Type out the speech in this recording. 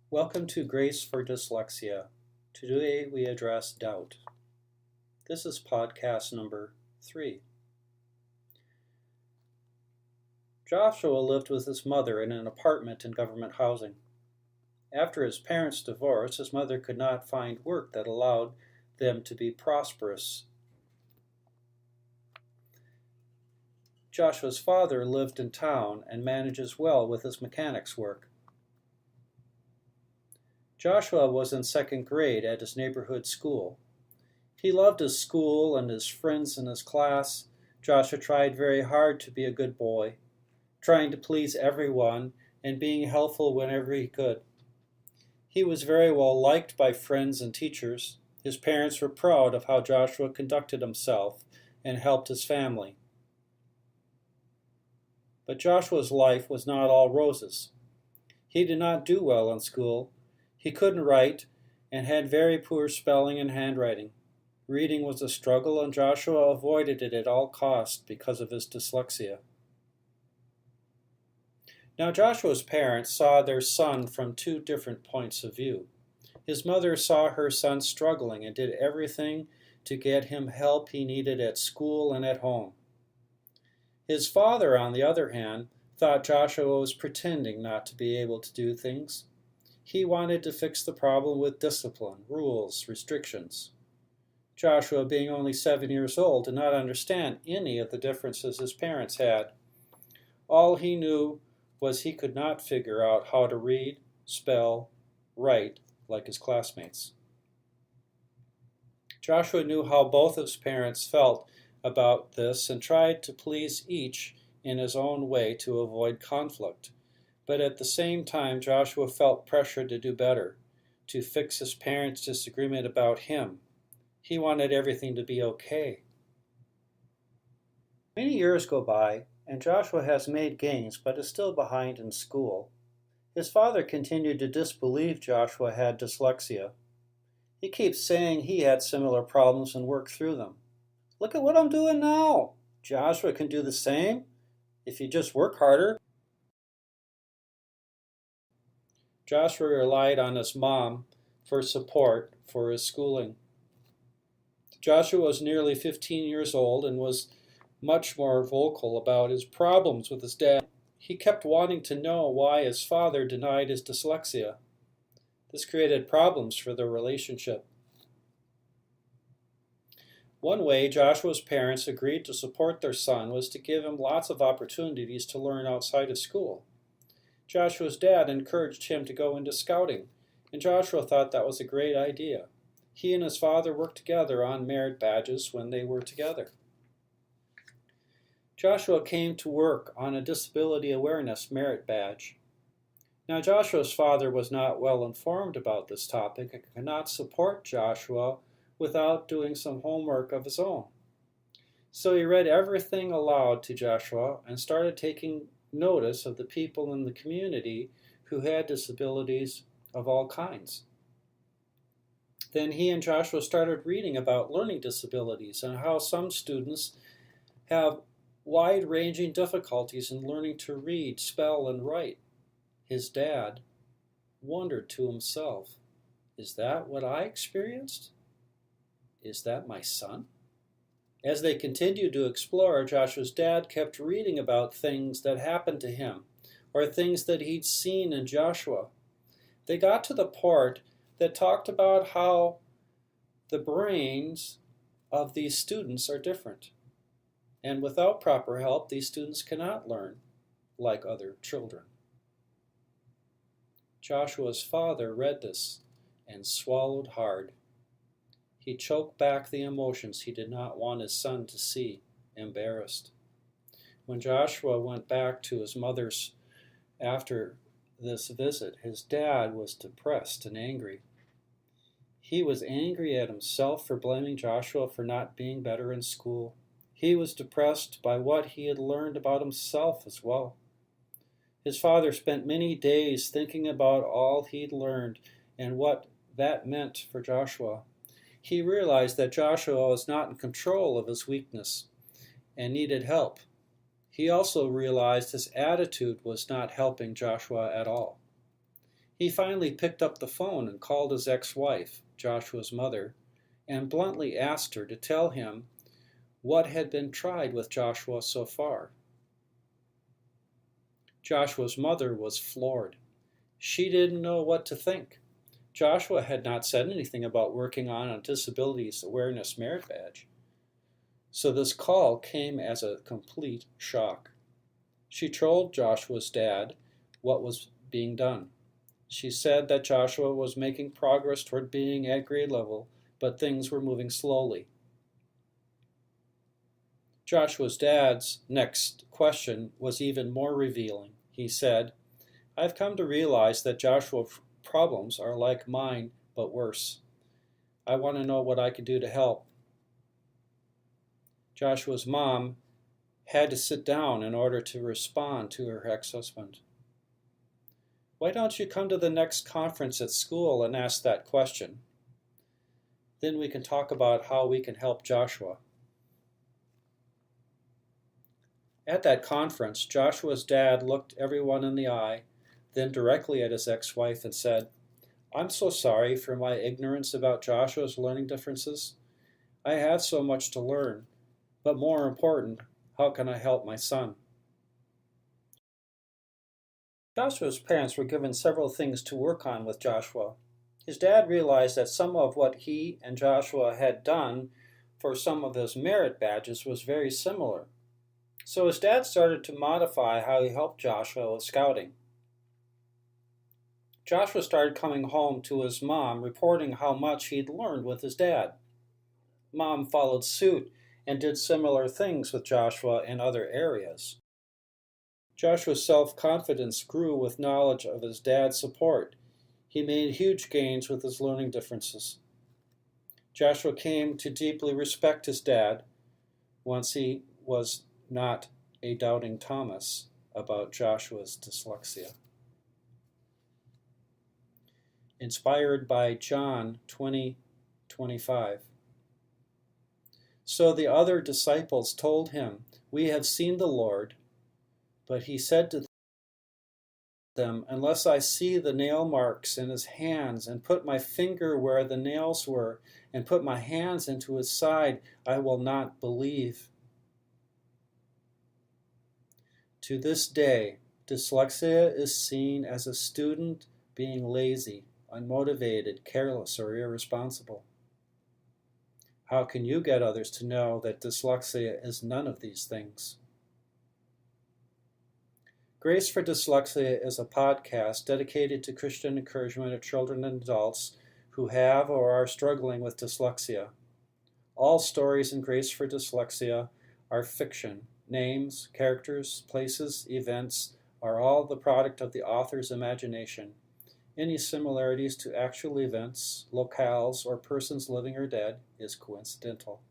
Welcome to Grace for Dyslexia. Today we address doubt. This is podcast number 3. Joshua lived with his mother in an apartment in government housing. After his parents' divorce, his mother could not find work that allowed them to be prosperous. Joshua's father lived in town and manages well with his mechanic's work. Joshua was in second grade at his neighborhood school. He loved his school and his friends in his class. Joshua tried very hard to be a good boy, trying to please everyone and being helpful whenever he could. He was very well liked by friends and teachers. His parents were proud of how Joshua conducted himself and helped his family. But Joshua's life was not all roses. He did not do well in school. He couldn't write and had very poor spelling and handwriting. Reading was a struggle, and Joshua avoided it at all costs because of his dyslexia. Now Joshua's parents saw their son from two different points of view. His mother saw her son struggling and did everything to get him help he needed at school and at home. His father, on the other hand, thought Joshua was pretending not to be able to do things. He wanted to fix the problem with discipline, rules, restrictions. Joshua, being only 7 years old, did not understand any of the differences his parents had. All he knew was he could not figure out how to read, spell, write like his classmates. Joshua knew how both his parents felt about this and tried to please each in his own way to avoid conflict. But at the same time, Joshua felt pressure to do better, to fix his parents' disagreement about him. He wanted everything to be okay. Many years go by, and Joshua has made gains but is still behind in school. His father continued to disbelieve Joshua had dyslexia. He keeps saying he had similar problems and worked through them. Look at what I'm doing now. Joshua can do the same if you just work harder. Joshua relied on his mom for support for his schooling. Joshua was nearly 15 years old and was much more vocal about his problems with his dad. He kept wanting to know why his father denied his dyslexia. This created problems for their relationship. One way Joshua's parents agreed to support their son was to give him lots of opportunities to learn outside of school. Joshua's dad encouraged him to go into scouting, and Joshua thought that was a great idea. He and his father worked together on merit badges when they were together. Joshua came to work on a disability awareness merit badge. Now Joshua's father was not well informed about this topic and could not support Joshua without doing some homework of his own. So he read everything aloud to Joshua and started taking notice of the people in the community who had disabilities of all kinds. Then he and Joshua started reading about learning disabilities and how some students have wide-ranging difficulties in learning to read, spell, and write. His dad wondered to himself, is that what I experienced? Is that my son? As they continued to explore, Joshua's dad kept reading about things that happened to him or things that he'd seen in Joshua. They got to the part that talked about how the brains of these students are different. And without proper help, these students cannot learn like other children. Joshua's father read this and swallowed hard. He choked back the emotions he did not want his son to see, embarrassed. When Joshua went back to his mother's after this visit, his dad was depressed and angry. He was angry at himself for blaming Joshua for not being better in school. He was depressed by what he had learned about himself as well. His father spent many days thinking about all he'd learned and what that meant for Joshua. He realized that Joshua was not in control of his weakness and needed help. He also realized his attitude was not helping Joshua at all. He finally picked up the phone and called his ex-wife, Joshua's mother, and bluntly asked her to tell him what had been tried with Joshua so far. Joshua's mother was floored. She didn't know what to think. Joshua had not said anything about working on a Disabilities Awareness Merit Badge. So this call came as a complete shock. She told Joshua's dad what was being done. She said that Joshua was making progress toward being at grade level, but things were moving slowly. Joshua's dad's next question was even more revealing. He said, "I've come to realize that Joshua's problems are like mine, but worse. I want to know what I can do to help." Joshua's mom had to sit down in order to respond to her ex-husband. "Why don't you come to the next conference at school and ask that question? Then we can talk about how we can help Joshua." At that conference, Joshua's dad looked everyone in the eye, then directly at his ex-wife and said, "I'm so sorry for my ignorance about Joshua's learning differences. I have so much to learn, but more important, how can I help my son?" Joshua's parents were given several things to work on with Joshua. His dad realized that some of what he and Joshua had done for some of his merit badges was very similar. So his dad started to modify how he helped Joshua with scouting. Joshua started coming home to his mom, reporting how much he'd learned with his dad. Mom followed suit and did similar things with Joshua in other areas. Joshua's self-confidence grew with knowledge of his dad's support. He made huge gains with his learning differences. Joshua came to deeply respect his dad once he was not a doubting Thomas about Joshua's dyslexia. Inspired by John 20:25. So the other disciples told him, "We have seen the Lord." But he said to them, "Unless I see the nail marks in his hands, and put my finger where the nails were, and put my hands into his side, I will not believe." To this day, dyslexia is seen as a student being lazy, unmotivated, careless, or irresponsible. How can you get others to know that dyslexia is none of these things? Grace for Dyslexia is a podcast dedicated to Christian encouragement of children and adults who have or are struggling with dyslexia. All stories in Grace for Dyslexia are fiction. Names, characters, places, events are all the product of the author's imagination. Any similarities to actual events, locales, or persons living or dead is coincidental.